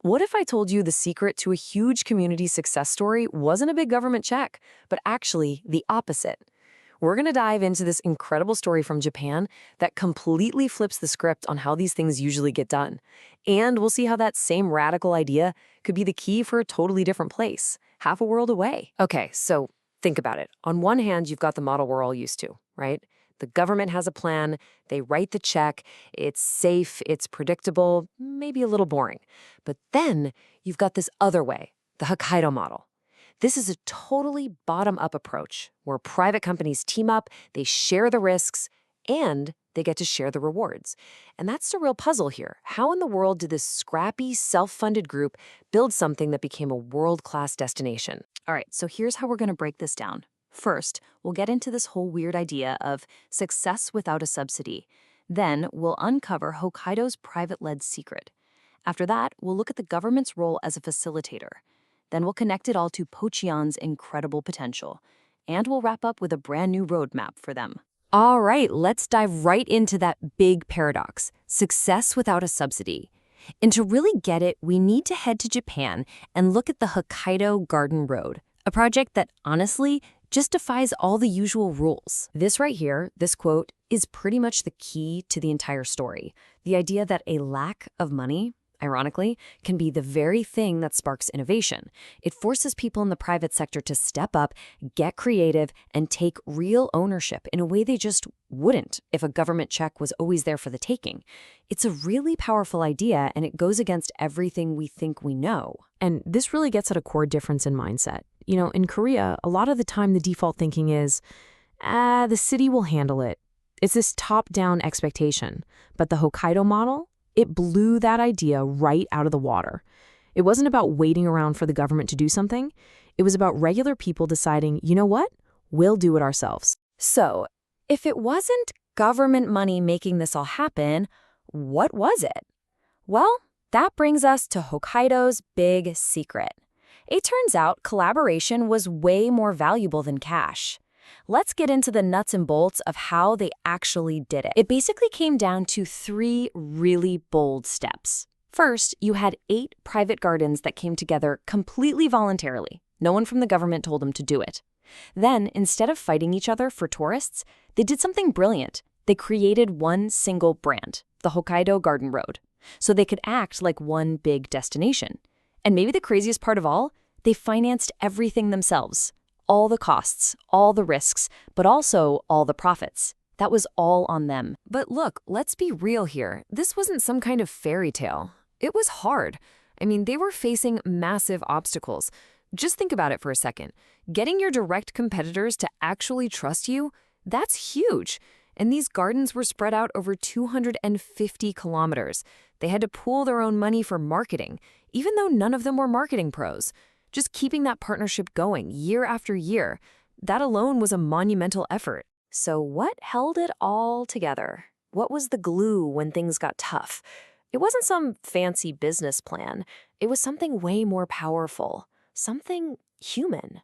What if I told you the secret to a huge community success story wasn't a big government check, but actually the opposite? We're going to dive into this incredible story from Japan that completely flips the script on how these things usually get done. And we'll see how that same radical idea could be the key for a totally different place, half a world away. Okay, so think about it. On one hand, you've got the model we're all used to, right? The government has a plan, they write the check, it's safe, it's predictable, maybe a little boring. But then you've got this other way, the Hokkaido model. This is a totally bottom-up approach where private companies team up, they share the risks, and they get to share the rewards. And that's the real puzzle here. How in the world did this scrappy, self-funded group build something that became a world-class destination? All right, so here's how we're going to break this down. First, we'll get into this whole weird idea of success without a subsidy. Then, we'll uncover Hokkaido's private-led secret. After that, we'll look at the government's role as a facilitator. Then we'll connect it all to Pocheon's incredible potential. And we'll wrap up with a brand new roadmap for them. All right, let's dive right into that big paradox, success without a subsidy. And to really get it, we need to head to Japan and look at the Hokkaido Garden Road, a project that, honestly, just defies all the usual rules. This right here, this quote, is pretty much the key to the entire story. The idea that a lack of money, ironically, can be the very thing that sparks innovation. It forces people in the private sector to step up, get creative, and take real ownership in a way they just wouldn't if a government check was always there for the taking. It's a really powerful idea, and it goes against everything we think we know. And this really gets at a core difference in mindset. You know, in Korea, a lot of the time the default thinking is, the city will handle it. It's this top-down expectation. But the Hokkaido model, it blew that idea right out of the water. It wasn't about waiting around for the government to do something. It was about regular people deciding, you know what? We'll do it ourselves. So, if it wasn't government money making this all happen, what was it? Well, that brings us to Hokkaido's big secret. It turns out collaboration was way more valuable than cash. Let's get into the nuts and bolts of how they actually did it. It basically came down to 3 really bold steps. First, you had 8 private gardens that came together completely voluntarily. No one from the government told them to do it. Then, instead of fighting each other for tourists, they did something brilliant. They created one single brand, the Hokkaido Garden Road, so they could act like one big destination. And maybe the craziest part of all, they financed everything themselves. All the costs, all the risks, but also all the profits. That was all on them. But look, let's be real here. This wasn't some kind of fairy tale. It was hard. I mean, they were facing massive obstacles. Just think about it for a second. Getting your direct competitors to actually trust you, that's huge. And these gardens were spread out over 250 kilometers. They had to pool their own money for marketing, even though none of them were marketing pros. Just keeping that partnership going year after year, that alone was a monumental effort. So what held it all together? What was the glue when things got tough? It wasn't some fancy business plan. It was something way more powerful, something human.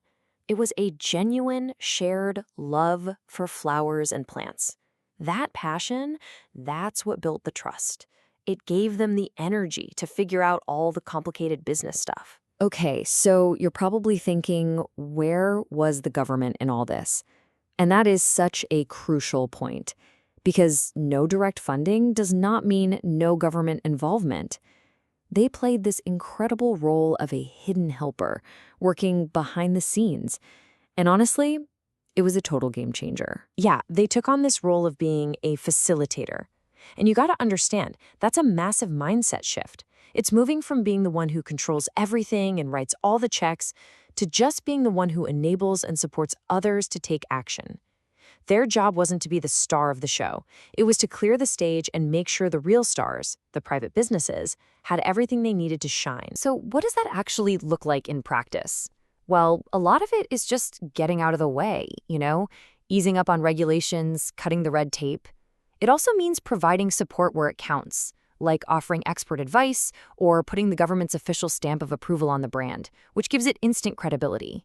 It was a genuine, shared love for flowers and plants. That passion, that's what built the trust. It gave them the energy to figure out all the complicated business stuff. Okay, so you're probably thinking, where was the government in all this? And that is such a crucial point, because no direct funding does not mean no government involvement. They played this incredible role of a hidden helper, working behind the scenes. And honestly, it was a total game changer. Yeah, they took on this role of being a facilitator. And you got to understand, that's a massive mindset shift. It's moving from being the one who controls everything and writes all the checks to just being the one who enables and supports others to take action. Their job wasn't to be the star of the show. It was to clear the stage and make sure the real stars, the private businesses, had everything they needed to shine. So what does that actually look like in practice? Well, a lot of it is just getting out of the way, easing up on regulations, cutting the red tape. It also means providing support where it counts, like offering expert advice or putting the government's official stamp of approval on the brand, which gives it instant credibility.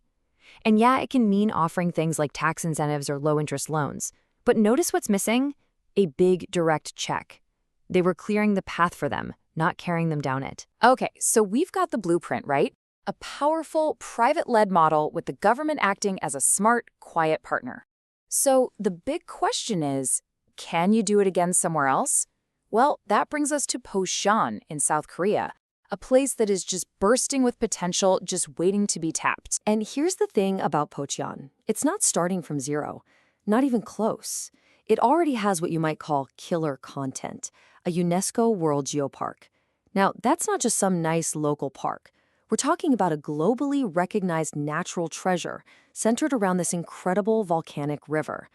And yeah, it can mean offering things like tax incentives or low-interest loans. But notice what's missing? A big direct check. They were clearing the path for them, not carrying them down it. Okay, so we've got the blueprint, right? A powerful, private-led model with the government acting as a smart, quiet partner. So the big question is, can you do it again somewhere else? Well, that brings us to Pocheon in South Korea, a place that is just bursting with potential, just waiting to be tapped. And here's the thing about Pocheon. It's not starting from zero, not even close. It already has what you might call killer content, a UNESCO World Geopark. Now, that's not just some nice local park. We're talking about a globally recognized natural treasure centered around this incredible volcanic river.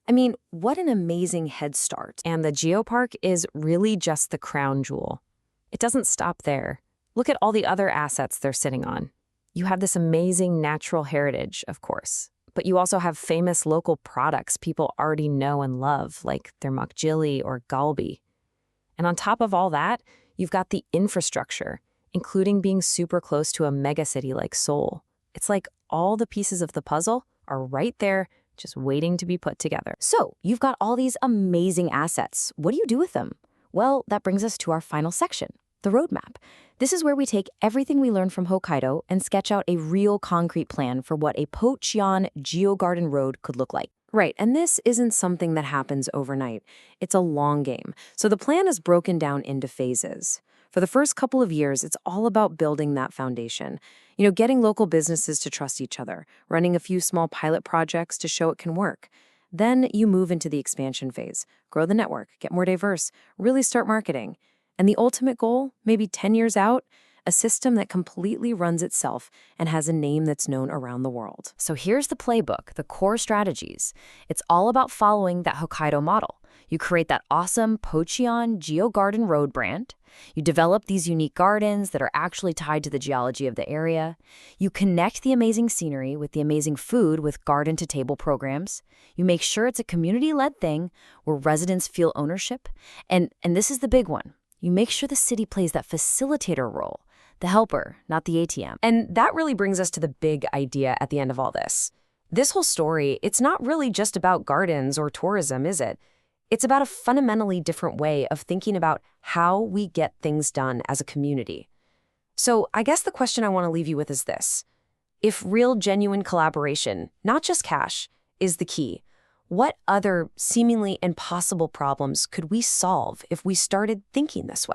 I mean, what an amazing head start. And the geopark is really just the crown jewel. It doesn't stop there. Look at all the other assets they're sitting on. You have this amazing natural heritage, of course, but you also have famous local products people already know and love, like their makgeolli or galbi. And on top of all that, you've got the infrastructure, including being super close to a megacity like Seoul. It's like all the pieces of the puzzle are right there, just waiting to be put together. So, you've got all these amazing assets. What do you do with them? Well, that brings us to our final section, the roadmap. This is where we take everything we learned from Hokkaido and sketch out a real concrete plan for what a Pocheon Geogarden Road could look like. Right, and this isn't something that happens overnight. It's a long game. So the plan is broken down into phases. For the first couple of years, it's all about building that foundation. Getting local businesses to trust each other, running a few small pilot projects to show it can work. Then you move into the expansion phase, grow the network, get more diverse, really start marketing. And the ultimate goal, maybe 10 years out, a system that completely runs itself and has a name that's known around the world. So here's the playbook, the core strategies. It's all about following that Hokkaido model. You create that awesome Pocheon Geogarden Road brand. You develop these unique gardens that are actually tied to the geology of the area. You connect the amazing scenery with the amazing food with garden-to-table programs. You make sure it's a community-led thing where residents feel ownership. And this is the big one. You make sure the city plays that facilitator role, the helper, not the ATM. And that really brings us to the big idea at the end of all this. This whole story, it's not really just about gardens or tourism, is it? It's about a fundamentally different way of thinking about how we get things done as a community. So I guess the question I want to leave you with is this. If real, genuine collaboration, not just cash, is the key, what other seemingly impossible problems could we solve if we started thinking this way?